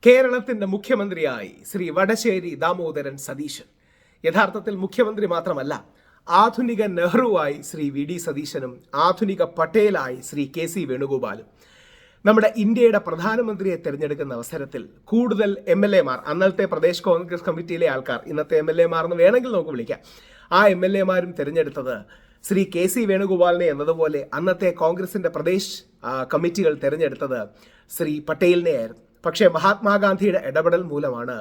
കേരളത്തിന്റെ മുഖ്യമന്ത്രിയായി ശ്രീ വടശ്ശേരി ദാമോദരൻ സതീശൻ. യഥാർത്ഥത്തിൽ മുഖ്യമന്ത്രി മാത്രമല്ല, ആധുനിക നെഹ്റുവായി ശ്രീ വി ഡി സതീശനും ആധുനിക പട്ടേലായി ശ്രീ കെ സി വേണുഗോപാലും. നമ്മുടെ ഇന്ത്യയുടെ പ്രധാനമന്ത്രിയെ തിരഞ്ഞെടുക്കുന്ന അവസരത്തിൽ കൂടുതൽ MLA-മാർ, അന്നത്തെ പ്രദേശ് കോൺഗ്രസ് കമ്മിറ്റിയിലെ ആൾക്കാർ, ഇന്നത്തെ MLA-മാർ എന്ന് വേണമെങ്കിൽ നമുക്ക് വിളിക്കാം, ആ MLA-മാരും തിരഞ്ഞെടുത്തത് ശ്രീ കെ സി വേണുഗോപാലിനെ എന്നതുപോലെ അന്നത്തെ കോൺഗ്രസിന്റെ പ്രദേശ് കമ്മിറ്റികൾ തിരഞ്ഞെടുത്തത് ശ്രീ പട്ടേലിനെ ആയിരുന്നു. പക്ഷേ മഹാത്മാഗാന്ധിയുടെ ഇടപെടൽ മൂലമാണ്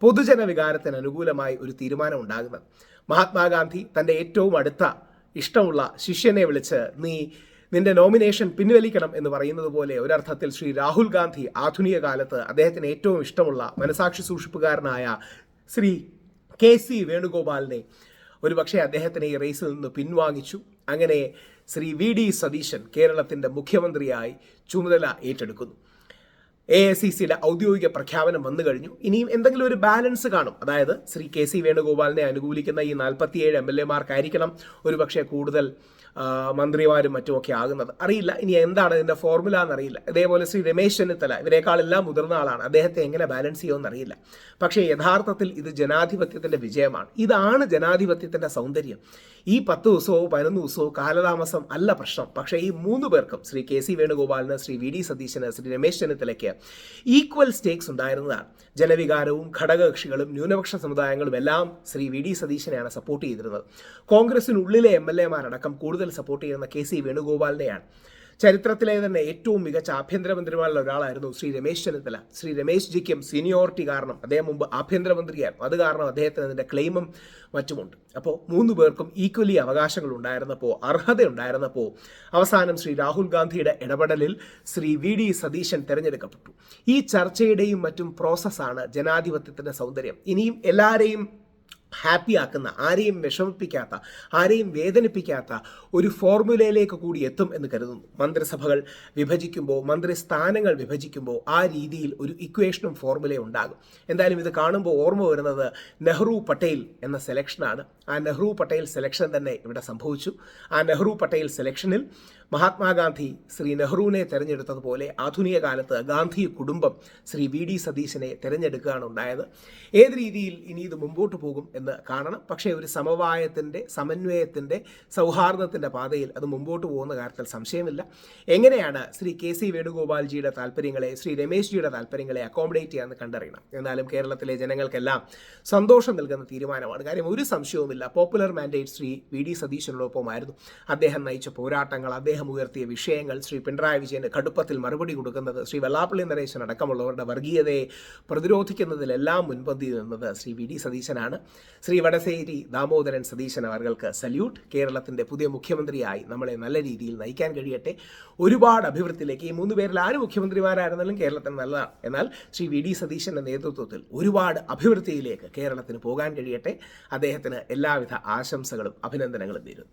പൊതുജനവികാരത്തിന് അനുകൂലമായി ഒരു തീരുമാനം ഉണ്ടാകുന്നത്. മഹാത്മാഗാന്ധി തൻ്റെ ഏറ്റവും അടുത്ത ഇഷ്ടമുള്ള ശിഷ്യനെ വിളിച്ച് നിന്റെ നോമിനേഷൻ പിൻവലിക്കണം എന്ന് പറയുന്നത് പോലെ ഒരർത്ഥത്തിൽ ശ്രീ രാഹുൽ ഗാന്ധി ആധുനിക കാലത്ത് അദ്ദേഹത്തിന് ഏറ്റവും ഇഷ്ടമുള്ള മനസാക്ഷി സൂക്ഷിപ്പുകാരനായ ശ്രീ കെ സി വേണുഗോപാലിനെ ഒരുപക്ഷെ അദ്ദേഹത്തിനെ ഈ റേസിൽ നിന്ന് പിൻവാങ്ങിച്ചു. അങ്ങനെ ശ്രീ വി ഡി സതീശൻ കേരളത്തിൻ്റെ മുഖ്യമന്ത്രിയായി ചുമതല ഏറ്റെടുക്കുന്നു. AICCയുടെ ഔദ്യോഗിക പ്രഖ്യാപനം വന്നു കഴിഞ്ഞു. ഇനിയും എന്തെങ്കിലും ഒരു ബാലൻസ് കാണും. അതായത് ശ്രീ കെ സി വേണുഗോപാലിനെ അനുകൂലിക്കുന്ന ഈ 47 MLA-മാർക്കായിരിക്കണം ഒരുപക്ഷെ കൂടുതൽ മന്ത്രിമാരും മറ്റുമൊക്കെ ആകുന്നത്. അറിയില്ല, ഇനി എന്താണ് ഇതിൻ്റെ ഫോർമുല എന്നറിയില്ല. ഇതേപോലെ ശ്രീ രമേശ് ചെന്നിത്തല ഇവരെക്കാളെല്ലാം മുതിർന്ന ആളാണ്. അദ്ദേഹത്തെ എങ്ങനെ ബാലൻസ് ചെയ്യുമെന്ന് അറിയില്ല. പക്ഷേ യഥാർത്ഥത്തിൽ ഇത് ജനാധിപത്യത്തിൻ്റെ വിജയമാണ്. ഇതാണ് ജനാധിപത്യത്തിൻ്റെ സൗന്ദര്യം. ഈ 10 ദിവസമോ 11 ദിവസമോ കാലതാമസം അല്ല പ്രശ്നം. പക്ഷേ ഈ 3 പേർക്കും, ശ്രീ കെ സി വേണുഗോപാലിന്, ശ്രീ വി ഡി സതീശന്, ശ്രീ രമേശ് ചെന്നിത്തലയ്ക്ക് ഈക്വൽ സ്റ്റേക്സ് ഉണ്ടായിരുന്നതാണ്. ജനവികാരവും ഘടകകക്ഷികളും ന്യൂനപക്ഷ സമുദായങ്ങളും എല്ലാം ശ്രീ വി ഡി സതീശനെയാണ് സപ്പോർട്ട് ചെയ്തിരുന്നത്. കോൺഗ്രസിനുള്ളിലെ MLA-മാരടക്കം കൂടുതൽ സപ്പോർട്ട് ചെയ്യുന്ന കെ സി വേണുഗോപാലിനെയാണ്. ചരിത്രത്തിലെ തന്നെ ഏറ്റവും മികച്ച ആഭ്യന്തരമന്ത്രിമാരിൽ ഒരാളായിരുന്നു ശ്രീ രമേശ് ചെന്നിത്തല. ശ്രീ രമേശ് ജിക്കും സീനിയോറിറ്റി കാരണം, അദ്ദേഹം മുമ്പ് ആഭ്യന്തരമന്ത്രിയായിരുന്നു, അത് കാരണം അദ്ദേഹത്തിന് അതിൻ്റെ ക്ലെയിമും മറ്റുമുണ്ട്. അപ്പോൾ 3 പേർക്കും ഈക്വലി അവകാശങ്ങൾ ഉണ്ടായിരുന്നപ്പോൾ, അർഹത ഉണ്ടായിരുന്നപ്പോൾ അവസാനം ശ്രീ രാഹുൽ ഗാന്ധിയുടെ ഇടപെടലിൽ ശ്രീ വി ഡി സതീശൻ തിരഞ്ഞെടുക്കപ്പെട്ടു. ഈ ചർച്ചയുടെയും മറ്റും പ്രോസസ്സാണ് ജനാധിപത്യത്തിൻ്റെ സൗന്ദര്യം. ഇനിയും എല്ലാവരെയും ഹാപ്പിയാക്കുന്ന, ആരെയും വിഷമിപ്പിക്കാത്ത, ആരെയും വേദനിപ്പിക്കാത്ത ഒരു ഫോർമുലയിലേക്ക് കൂടി എത്തും എന്ന് കരുതുന്നു. മന്ത്രിസഭകൾ വിഭജിക്കുമ്പോൾ, മന്ത്രിസ്ഥാനങ്ങൾ വിഭജിക്കുമ്പോൾ ആ രീതിയിൽ ഒരു ഇക്വേഷനും ഫോർമുലയും ഉണ്ടാകും. എന്തായാലും ഇത് കാണുമ്പോൾ ഓർമ്മ വരുന്നത് നെഹ്റു പട്ടേൽ എന്ന സെലക്ഷനാണ്. ആ നെഹ്റു പട്ടേൽ സെലക്ഷൻ തന്നെ ഇവിടെ സംഭവിച്ചു. ആ നെഹ്റു പട്ടേൽ സെലക്ഷനിൽ മഹാത്മാഗാന്ധി ശ്രീ നെഹ്റുവിനെ തിരഞ്ഞെടുത്തതുപോലെ ആധുനിക കാലത്ത് ഗാന്ധി കുടുംബം ശ്രീ വി ഡി സതീശനെ തിരഞ്ഞെടുക്കുകയാണ് ഉണ്ടായത്. ഏത് രീതിയിൽ ഇനി ഇത് മുമ്പോട്ട് പോകും എന്ന് കാണണം. പക്ഷേ ഒരു സമവായത്തിൻ്റെ, സമന്വയത്തിൻ്റെ, സൗഹാർദ്ദത്തിൻ്റെ പാതയിൽ അത് മുമ്പോട്ട് പോകുന്ന കാര്യത്തിൽ സംശയമില്ല. എങ്ങനെയാണ് ശ്രീ കെ സി വേണുഗോപാൽജിയുടെ താല്പര്യങ്ങളെ, ശ്രീ രമേശ് ജിയുടെ താല്പര്യങ്ങളെ അക്കോമഡേറ്റ് ചെയ്യാമെന്ന് കണ്ടറിയണം. എന്നാലും കേരളത്തിലെ ജനങ്ങൾക്കെല്ലാം സന്തോഷം നൽകുന്ന തീരുമാനമാണ്. കാര്യം ഒരു സംശയവുമില്ല, popular mandate Shri V D സതീശനോടൊപ്പമായിരുന്നു. അദ്ദേഹം നയിച്ച പോരാട്ടങ്ങൾ, അദ്ദേഹം ഉയർത്തിയ വിഷയങ്ങൾ, ശ്രീ പിണറായി വിജയന് കടുപ്പത്തിൽ മറുപടി കൊടുക്കുന്നത്, ശ്രീ വെള്ളാപ്പള്ളി നരേശൻ അടക്കമുള്ളവരുടെ വർഗീയതയെ പ്രതിരോധിക്കുന്നതിലെല്ലാം മുൻപന്തി നിന്നത് ശ്രീ വി ഡി സതീശനാണ്. ശ്രീ വടശ്ശേരി ദാമോദരൻ സതീശൻ അവർക്ക് സല്യൂട്ട്. കേരളത്തിൻ്റെ പുതിയ മുഖ്യമന്ത്രിയായി നമ്മളെ നല്ല രീതിയിൽ നയിക്കാൻ കഴിയട്ടെ. ഒരുപാട് അഭിവൃദ്ധിയിലേക്ക്, ഈ 3 പേരിൽ ആര് മുഖ്യമന്ത്രിമാരായിരുന്നാലും കേരളത്തിന് നല്ലതാണ്. എന്നാൽ ശ്രീ വി ഡി സതീശൻ്റെ നേതൃത്വത്തിൽ ഒരുപാട് അഭിവൃദ്ധിയിലേക്ക് കേരളത്തിന് പോകാൻ കഴിയട്ടെ. അദ്ദേഹത്തിന് എല്ലാവിധ ആശംസകളും അഭിനന്ദനങ്ങളും നേരുന്നു.